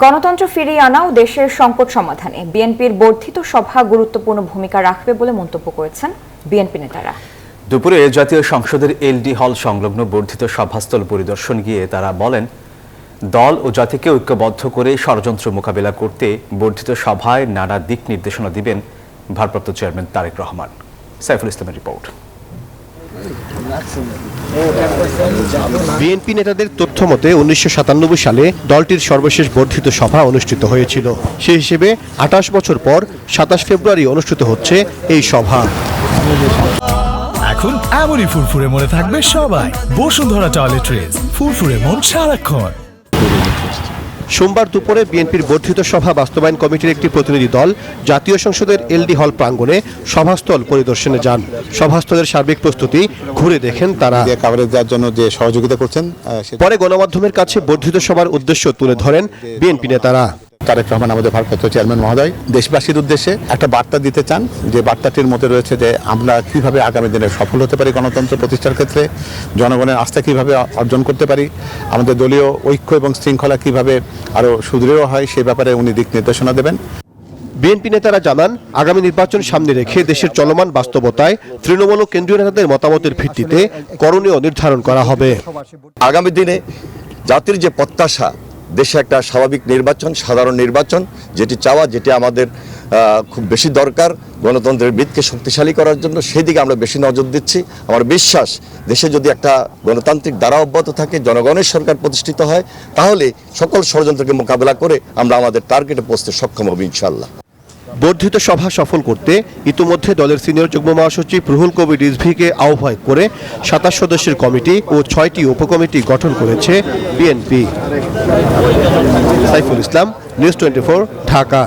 গণতন্ত্র ফিরিয়ে আনা ও দেশের সংকট সমাধানে বিএনপির বর্ধিত সভা গুরুত্বপূর্ণ ভূমিকা রাখবে বলে মন্তব্য করেছেন বিএনপি নেতারা। দুপুরে জাতীয় সংসদের এলডি হল সংলগ্ন বর্ধিত সভাস্থল পরিদর্শন গিয়ে তারা বলেন, দল ও জাতিকে ঐক্যবদ্ধ করে ষড়যন্ত্র মোকাবেলা করতে বর্ধিত সভায় নানা দিক নির্দেশনা দিবেন ভারপ্রাপ্ত চেয়ারম্যান তারেক রহমান। সাইফুল ইসলামের রিপোর্ট। বিএনপি নেতাদের তথ্য মতে ১৯৯৭ সালে দলটির সর্বশেষ বর্ধিত সভা অনুষ্ঠিত হয়েছিল। সেই হিসেবে ২৮ বছর পর ২৭ ফেব্রুয়ারি অনুষ্ঠিত হচ্ছে এই সভা। এখন এমনই ফুরফুরে মনে থাকবে সবাই। বসুন্ধরা টয়লেট্রিজ, ফুরফুরে মন সারাক্ষণ। সোমবার দুপুরে বিএনপির বর্ধিত সভা বাস্তবায়ন কমিটির একটি প্রতিনিধি দল জাতীয় সংসদের এলডি হল প্রাঙ্গণে সভাস্থল পরিদর্শনে যান। সভাস্থলের সার্বিক প্রস্তুতি ঘুরে দেখেন তারা। কভারেজ দেওয়ার জন্য যে সহযোগিতা করছেন, পরে গণমাধ্যমের কাছে বর্ধিত সভার উদ্দেশ্য তুলে ধরেন বিএনপি নেতারা। তারেক রহমান আমাদের ভারপ্রাপ্ত চেয়ারম্যান মহোদয় দেশবাসীর উদ্দেশ্যে একটা বার্তা দিতে চান, যে বার্তাটির মধ্যে রয়েছে যে আমরা কিভাবে আগামী দিনে সফল হতে পারি গণতন্ত্র প্রতিষ্ঠার ক্ষেত্রে, জনগণের আস্থা কিভাবে অর্জন করতে পারি, আমাদের দলীয় ঐক্য এবং শৃঙ্খলা কিভাবে আরও সুদৃঢ় হয়, সে ব্যাপারে উনি দিক নির্দেশনা দেবেন। বিএনপি নেতারা জানান, আগামী নির্বাচন সামনে রেখে দেশের চলমান বাস্তবতায় তৃণমূল ও কেন্দ্রীয় নেতাদের মতামতের ভিত্তিতে করণীয় নির্ধারণ করা হবে। আগামী দিনে জাতির যে প্রত্যাশা, দেশে একটা স্বাভাবিক নির্বাচন, সাধারণ নির্বাচন যেটি চাওয়া, যেটি আমাদের খুব বেশি দরকার গণতন্ত্রের ভিতকে শক্তিশালী করার জন্য, সেদিকে আমরা বেশি নজর দিচ্ছি। আমার বিশ্বাস, দেশে যদি একটা গণতান্ত্রিক ধারা অব্যাহত থাকে, জনগণের সরকার প্রতিষ্ঠিত হয়, তাহলে সকল ষড়যন্ত্রকে মোকাবেলা করে আমরা আমাদের টার্গেটে পৌঁছতে সক্ষম হব ইনশাআল্লাহ। বর্ধিত সভা সফল করতে ইতিমধ্যে দলের সিনিয়র যুগ্ম মহাসচিব রুহুল কবির রিজভীকে আহ্বায়ক করে ২৭ সদস্যের কমিটি ও ৬টি উপকমিটি গঠন করেছে বিএনপি। সাইফুল ইসলাম, নিউজ 24, ঢাকা।